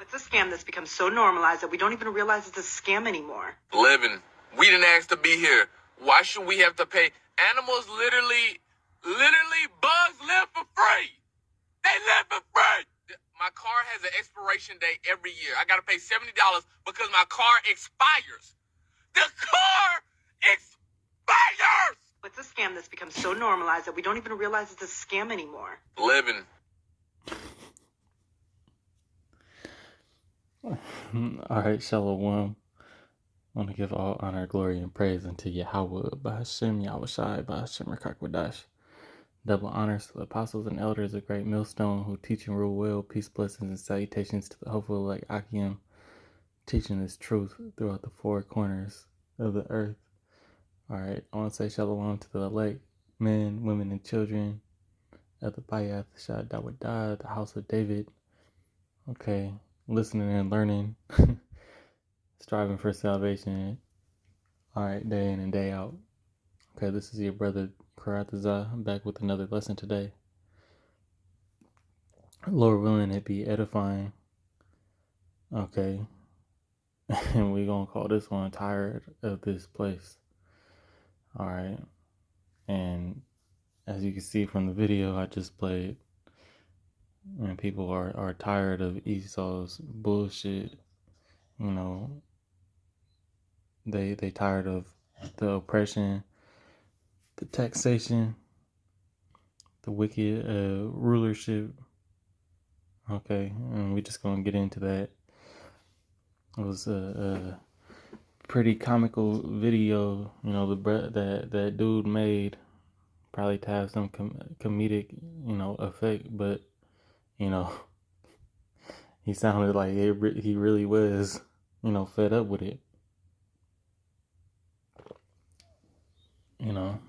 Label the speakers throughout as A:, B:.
A: It's a scam that's become so normalized that we don't even realize it's a scam anymore.
B: Living. We didn't ask to be here. Why should we have to pay? Animals literally, bugs live for free. They live for free. My car has an expiration date every year. I got to pay $70 because my car expires. The car expires!
A: It's a scam that's become so normalized that we don't even realize it's a scam anymore.
B: Living.
C: All right, Shalom. I want to give all honor, glory, and praise unto Yahweh, by Hashem, Yahushai, by Hashem, Rakakwadash. Double honors to the apostles and elders of Great Millstone who teach and rule well. Peace, blessings, and salutations to the hopeful like Akim, teaching this truth throughout the four corners of the earth. All right, I want to say shalom to the elect, men, women, and children of the Bayat Shad Dawadah, the house of David. Okay, listening and learning, striving for salvation. All right, day in and day out. Okay, this is your brother Karatazah. I'm back with another lesson today. Lord willing, it be edifying. Okay, and we're gonna call this one "Tired of This Place." All right, and as you can see from the video I just played, and people are tired of Esau's bullshit. You know, they tired of the oppression, the taxation, the wicked rulership. Okay, and we're just gonna get into that. It was a pretty comical video, you know, that dude made, probably to have some comedic, you know, effect, but you know, he sounded like he really was, you know, fed up with it. You know,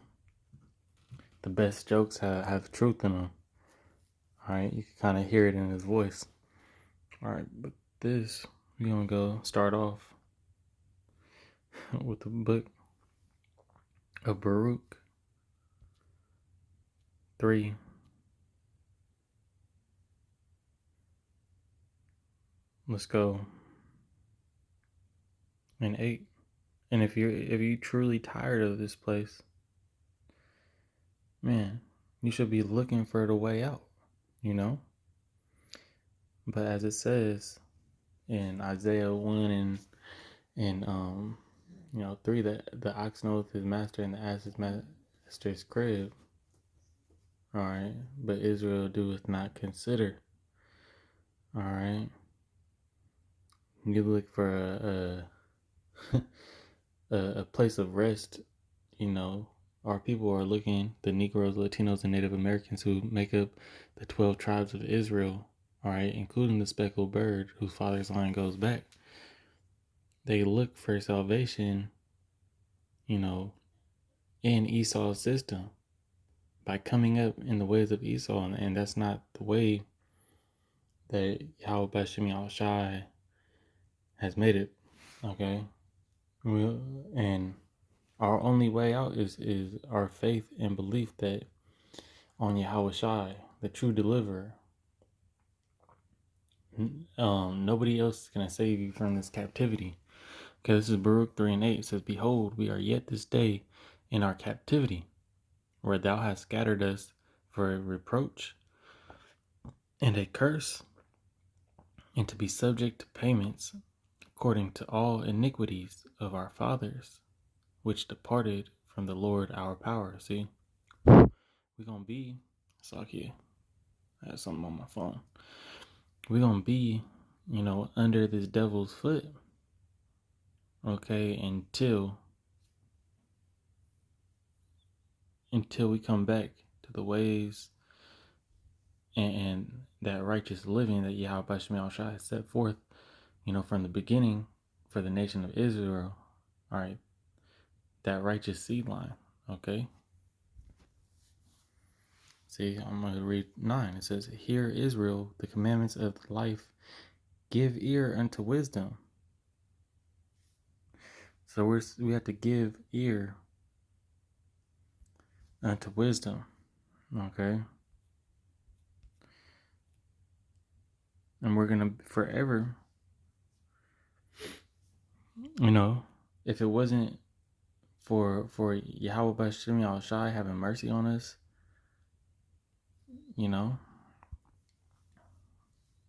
C: the best jokes have truth in them. All right, you can kind of hear it in his voice. All right, but this, we're gonna go start off with the book of Baruch 3. Let's go. And 8. And if you're truly tired of this place, man, you should be looking for the way out, you know? But as it says in Isaiah 1 and 3, that the ox knoweth his master and the ass his master's crib. All right, but Israel doeth not consider. All right, you look for a place of rest. You know, our people are looking, the Negroes, Latinos, and Native Americans who make up the 12 tribes of Israel, all right, including the speckled bird whose father's line goes back. They look for salvation, you know, in Esau's system by coming up in the ways of Esau, and that's not the way that Yahweh Bashem Yahushai has made it. Okay, and our only way out is our faith and belief that on Yahweh Shai, the true deliverer. Nobody else is going to save you from this captivity. Okay, this is Baruch 3 and 8. It says, behold, we are yet this day in our captivity, where thou hast scattered us for a reproach and a curse, and to be subject to payments according to all iniquities of our fathers, which departed from the Lord our power. See, we're going to be, Saki, I have something on my phone. We're going to be, you know, under this devil's foot, okay, until we come back to the ways and that righteous living that Yahweh Bashem Shai has set forth, you know, from the beginning for the nation of Israel. All right, that righteous seed line, okay? See, I'm going to read 9. It says, hear Israel, the commandments of life, give ear unto wisdom. So we have to give ear unto wisdom, okay? And we're going to forever You know, if it wasn't for Yahweh Bashim Yahushai having mercy on us, you know,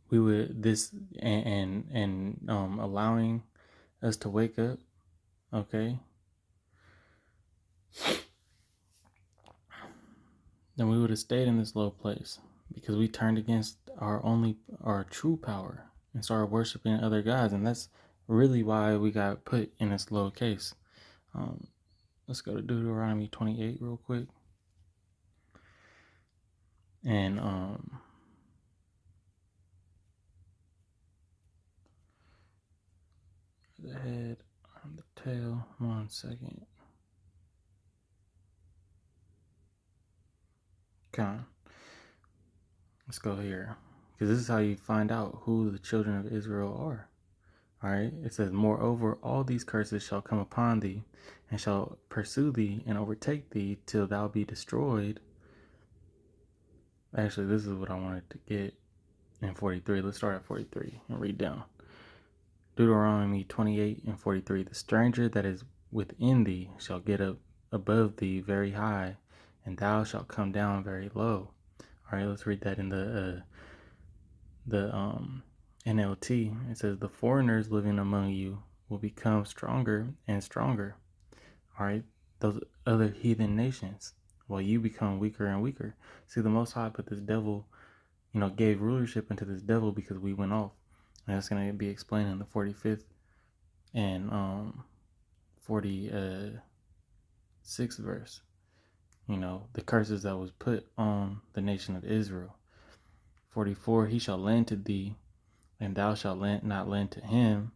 C: we would this and allowing us to wake up, okay, then we would have stayed in this low place because we turned against our true power and started worshiping other gods, and that's really why we got put in this low case. Let's go to Deuteronomy 28 real quick. And the head on the tail. 1 second. Okay. Let's go here. Because this is how you find out who the children of Israel are. Alright. It says, moreover, all these curses shall come upon thee, and shall pursue thee, and overtake thee, till thou be destroyed. Actually, this is what I wanted to get in 43. Let's start at 43 and read down. Deuteronomy 28 and 43. The stranger that is within thee shall get up above thee very high, and thou shalt come down very low. All right, let's read that in the NLT. It says, the foreigners living among you will become stronger and stronger. All right, those other heathen nations, while you become weaker and weaker. See, the Most High put this devil, gave rulership into this devil because we went off. And that's going to be explained in the 45th and 46th verse. The curses that was put on the nation of Israel. 44, he shall lend to thee, and thou shalt not lend to him.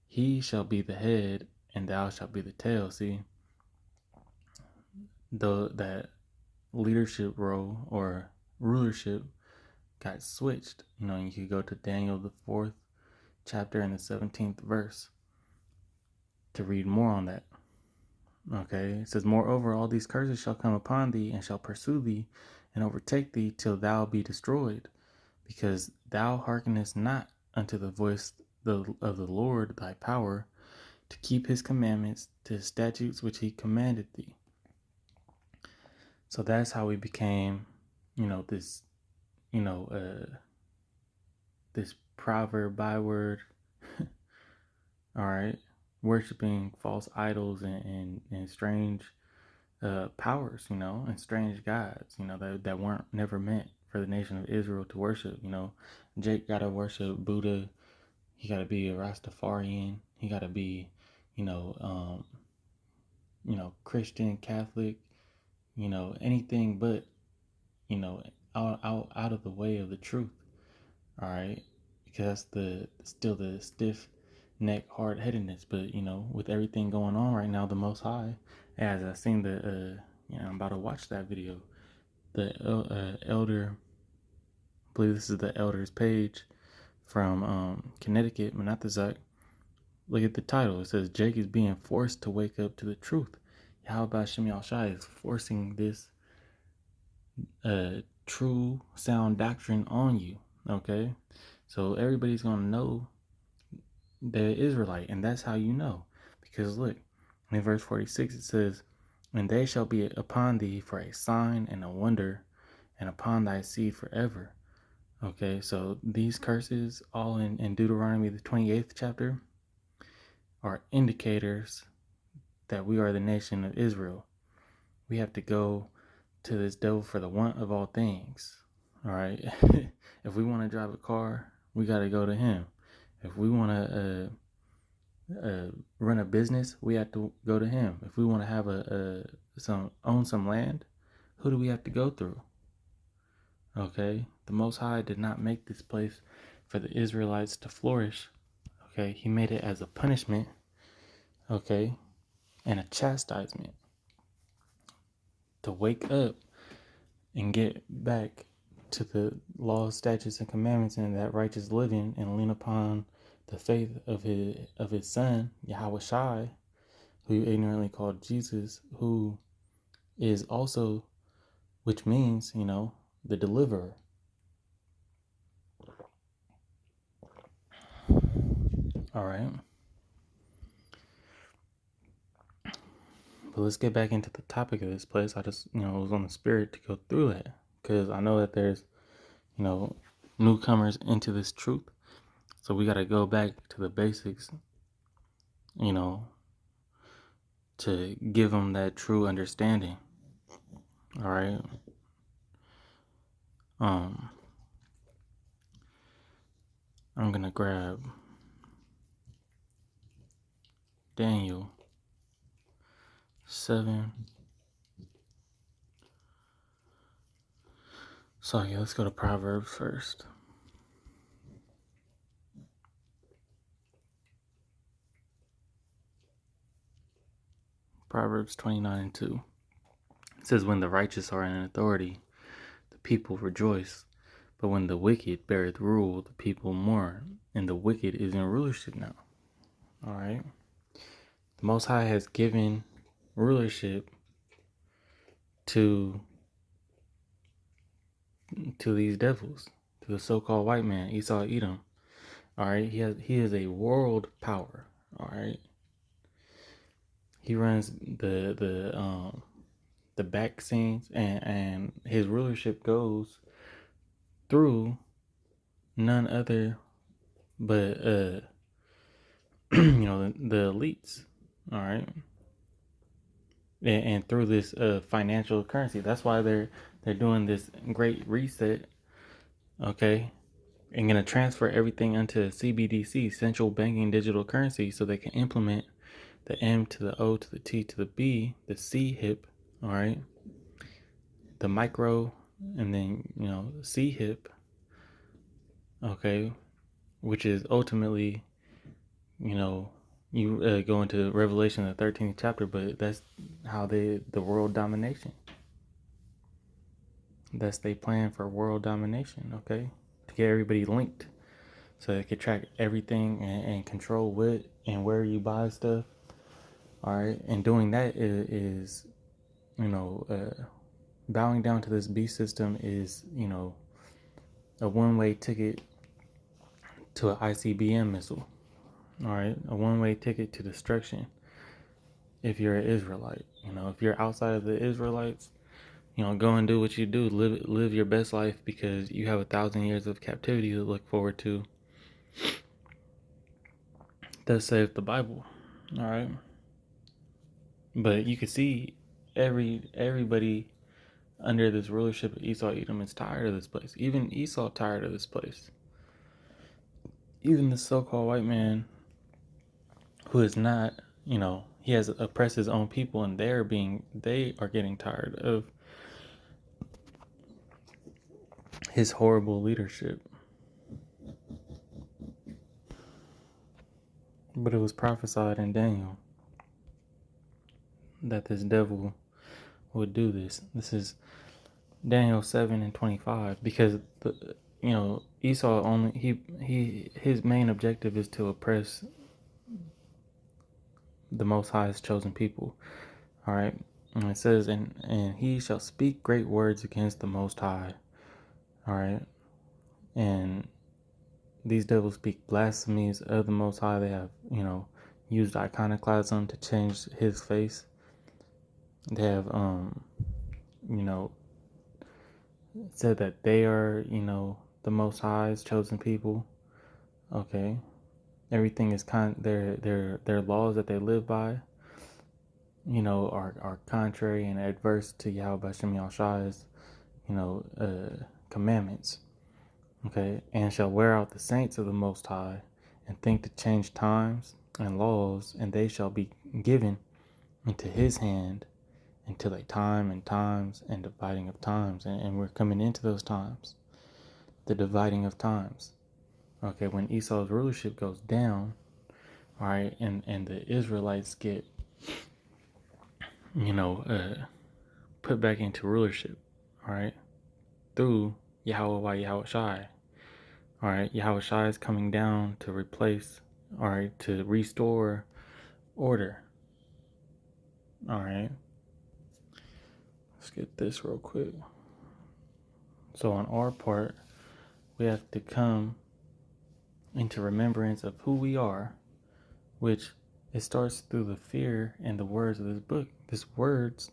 C: He shall be the head, and thou shalt be the tail. See, that leadership role or rulership got switched. You could go to Daniel, the 4th chapter and the 17th verse to read more on that. Okay, it says, moreover, all these curses shall come upon thee, and shall pursue thee, and overtake thee, till thou be destroyed, because thou hearkenest not unto the voice of the Lord thy power, to keep his commandments, to his statutes which he commanded thee. So that's how we became, this, this proverb byword, all right, worshiping false idols and strange powers, and strange gods, that weren't never meant for the nation of Israel to worship. Jake gotta worship Buddha. He gotta be a Rastafarian. He gotta be, Christian, Catholic, anything but, out of the way of the truth. All right, because that's still the stiff neck hard-headedness. But with everything going on right now, the Most High, as I seen I'm about to watch that video, the elder, I believe this is the elder's page from Connecticut, Manathazak. Look at the title. It says, Jake is being forced to wake up to the truth. Yahweh Shem Yahushai is forcing this true sound doctrine on you. Okay, so everybody's gonna know they're Israelite, and that's how you know. Because look, in verse 46 it says, and they shall be upon thee for a sign and a wonder, and upon thy seed forever. Okay, so these curses, all in Deuteronomy the 28th chapter, are indicators that we are the nation of Israel. We have to go to this devil for the want of all things. All right, if we want to drive a car, we got to go to him. If we want to run a business, we have to go to him. If we want to have own some land, who do we have to go through? Okay, the Most High did not make this place for the Israelites to flourish. Okay, he made it as a punishment, okay, and a chastisement to wake up and get back to the laws, statutes, and commandments and that righteous living, and lean upon the faith of his son, Yahweh Shai, who you ignorantly called Jesus, who is also, which means, the deliverer. All right. But let's get back into the topic of this place. I just, was on the spirit to go through that because I know that there's, newcomers into this truth. So we got to go back to the basics, to give them that true understanding. All right. I'm going to grab Daniel 7. So yeah, let's go to Proverbs first. Proverbs 29:2. It says, when the righteous are in authority, the people rejoice. But when the wicked beareth rule, the people mourn. And the wicked is in rulership now. All right. The Most High has given rulership to these devils, to the so-called white man, Esau, Edom. All right. He is a world power. All right. He runs the back scenes, and his rulership goes through none other but the elites. All right. And through this financial currency. That's why they're doing this great reset. Okay. And going to transfer everything into CBDC, central banking digital currency, so they can implement the M to the O to the T to the B, the C HIP, all right, the micro, and then, C HIP, okay, which is ultimately, you go into Revelation, the 13th chapter, but that's how the world domination. That's they plan for world domination, okay, to get everybody linked so they can track everything and control what and where you buy stuff. All right, and doing that is bowing down to this beast system is, a one-way ticket to an ICBM missile. All right, a one-way ticket to destruction. If you're an Israelite, if you're outside of the Israelites, go and do what you do. Live your best life, because you have 1,000 years of captivity to look forward to. Thus saith the Bible. All right. But you can see everybody under this rulership of Esau, Edom is tired of this place. Even Esau tired of this place. Even the so-called white man, who is not, he has oppressed his own people, and they are getting tired of his horrible leadership. But it was prophesied in Daniel that this devil would do this. This is Daniel 7:25, because Esau only his main objective is to oppress the Most High's chosen people. All right, and it says, and he shall speak great words against the Most High. All right, and these devils speak blasphemies of the Most High. They have used iconoclasm to change his face. They have said that they are the Most High's chosen people. Okay, everything is their laws that they live by, are contrary and adverse to Yahweh Shem Yahshua's commandments. Okay, and shall wear out the saints of the Most High, and think to change times and laws, and they shall be given into his hand until a time and times and dividing of times. And we're coming into those times, the dividing of times. Okay, when Esau's rulership goes down, all right, and the Israelites get put back into rulership, all right, through Yahweh Yahushai. All right, Yahushai is coming down to replace, all right, to restore order. All right, let's get this real quick. So on our part, we have to come into remembrance of who we are, which It starts through the fear and the words of this book. These words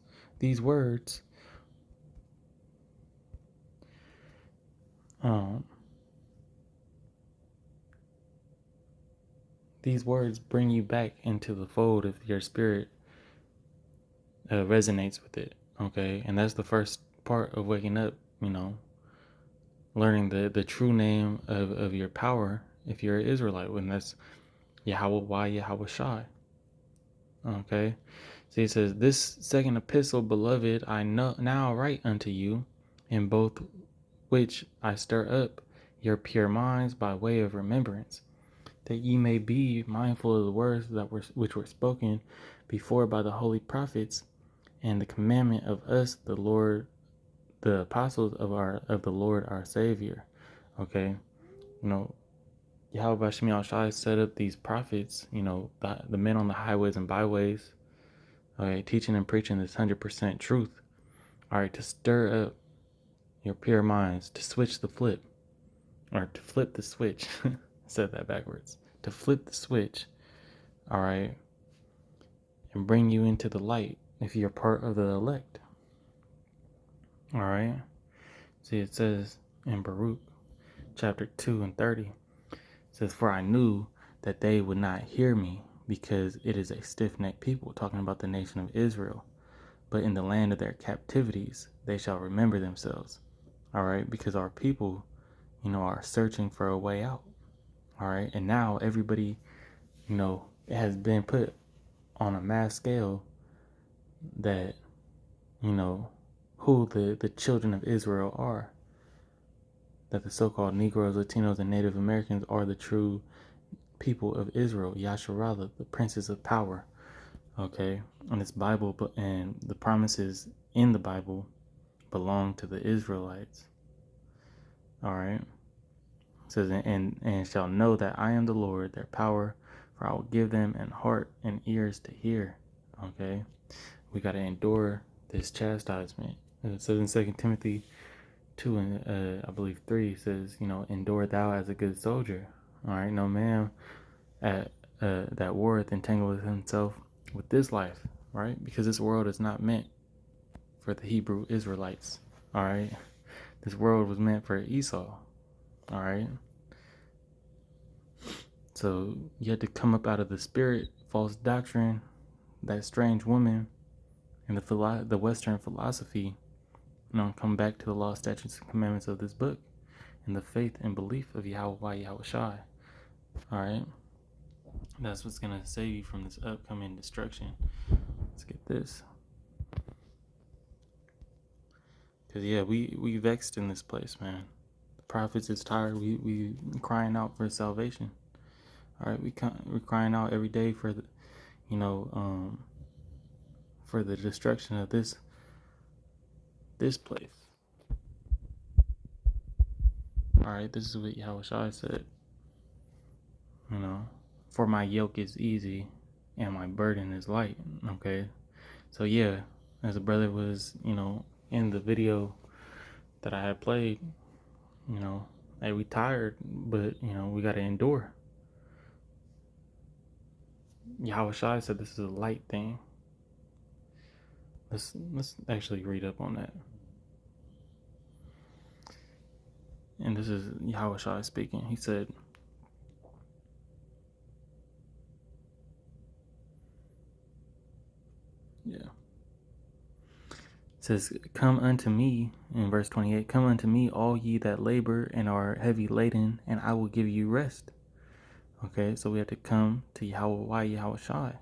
C: bring you back into the fold if your spirit resonates with it. Okay, and that's the first part of waking up. Learning the true name of your power if you're an Israelite, when that's Yahweh Yahweh Shai. Okay, so he says, this second epistle, beloved, I now write unto you, in both which I stir up your pure minds by way of remembrance, that ye may be mindful of the words which were spoken before by the holy prophets, and the commandment of us, the Lord, the apostles of the Lord our Savior. Okay, Yahweh Shemi Al-Shai set up these prophets, the men on the highways and byways, okay, teaching and preaching this 100% truth, all right, to stir up your pure minds, to switch the flip, or to flip the switch. I said that backwards. To flip the switch, all right, and bring you into the light if you're part of the elect. All right. See, it says in Baruch chapter 2 and 30, it says, for I knew that they would not hear me, because it is a stiff-necked people, talking about the nation of Israel. But in the land of their captivities, they shall remember themselves. All right, because our people, are searching for a way out. All right, and now everybody, it has been put on a mass scale that, who the children of Israel are. That the so-called Negroes, Latinos, and Native Americans are the true people of Israel, Yasharallah, the princes of power. Okay, and this Bible and the promises in the Bible belong to the Israelites. All right, it says, and shall know that I am the Lord, their power, for I will give them an heart and ears to hear. Okay, we got to endure this chastisement. It says in 2 Timothy 2 and I believe 3, it says, endure thou as a good soldier. All right, no man that warreth entangleth himself with this life, right? Because this world is not meant for the Hebrew Israelites. All right, this world was meant for Esau. All right, so you had to come up out of the spirit, false doctrine, that strange woman, and the Western philosophy. Come back to the law, statutes, and commandments of this book, and the faith and belief of Yahweh Yahweh Shai. All right, that's what's gonna save you from this upcoming destruction. Let's get this, because we vexed in this place, man. The prophets is tired. We crying out for salvation. All right, we're crying out every day for the, for the destruction of this place. All right, this is what Yahweh Shai said. For my yoke is easy and my burden is light. Okay, so yeah, as a brother was, in the video that I had played, hey, we tired, but we got to endure. Yahweh Shai said this is a light thing. Let's actually read up on that. And this is Yahweh Shai speaking. He said, it says, come unto me, in verse 28, come unto me, all ye that labor and are heavy laden, and I will give you rest. Okay, so we have to come to Yahweh Yahweh Shai.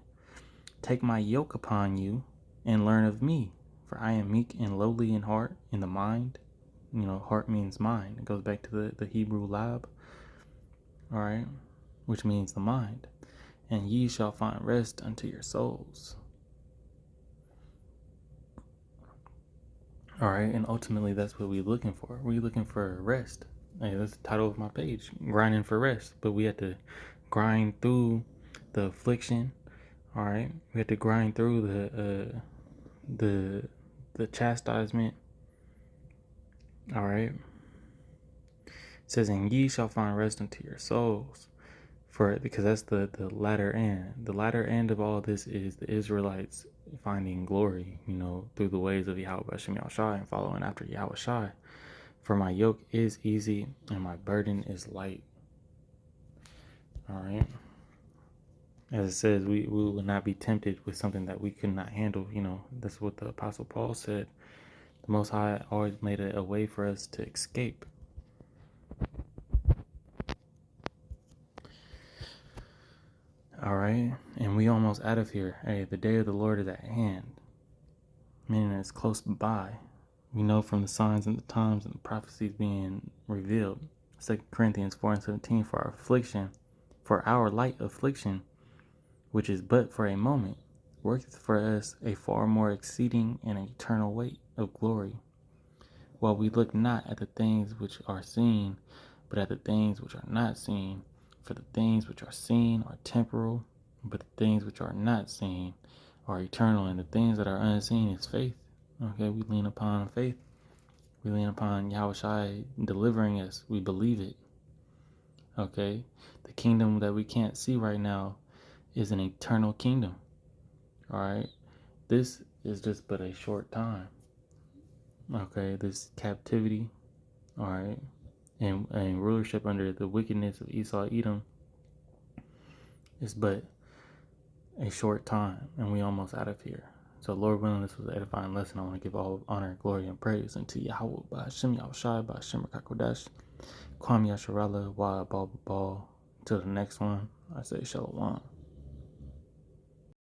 C: Take my yoke upon you and learn of me, for I am meek and lowly in heart, in the mind. Heart means mind. It goes back to the Hebrew lab, all right, which means the mind. And ye shall find rest unto your souls. All right, and ultimately that's what we're looking for. We're looking for rest. Hey, that's the title of my page, grinding for rest. But we have to grind through the affliction. All right, we have to grind through the chastisement. All right, it says, and ye shall find rest unto your souls, because that's the latter end. The latter end of all this is the Israelites finding glory, through the ways of Yahweh Hashem Yahushai and following after Yahweh Shai. For my yoke is easy and my burden is light. All right. As it says, we will not be tempted with something that we could not handle. That's what the Apostle Paul said. The Most High always made a way for us to escape. All right, and we almost out of here. Hey, the day of the Lord is at hand, meaning it's close by. We know from the signs and the times and the prophecies being revealed. 2 Corinthians 4:17, for our light affliction, which is but for a moment, worketh for us a far more exceeding and eternal weight of glory. While we look not at the things which are seen, but at the things which are not seen. For the things which are seen are temporal, but the things which are not seen are eternal. And the things that are unseen is faith. Okay, we lean upon faith. We lean upon Yahweh Shai delivering us. We believe it. Okay, the kingdom that we can't see right now is an eternal kingdom. All right, this is just but a short time. Okay, this captivity, all right, and rulership under the wickedness of Esau, Edom, is but a short time, and we almost out of here. So, Lord willing, this was an edifying lesson. I want to give all honor, glory, and praise unto Yahweh, by Hashem Yahushai, by Hashem Rakakodesh, Kwam Yasharala, Wa Bal. Till the next one, I say Shalom.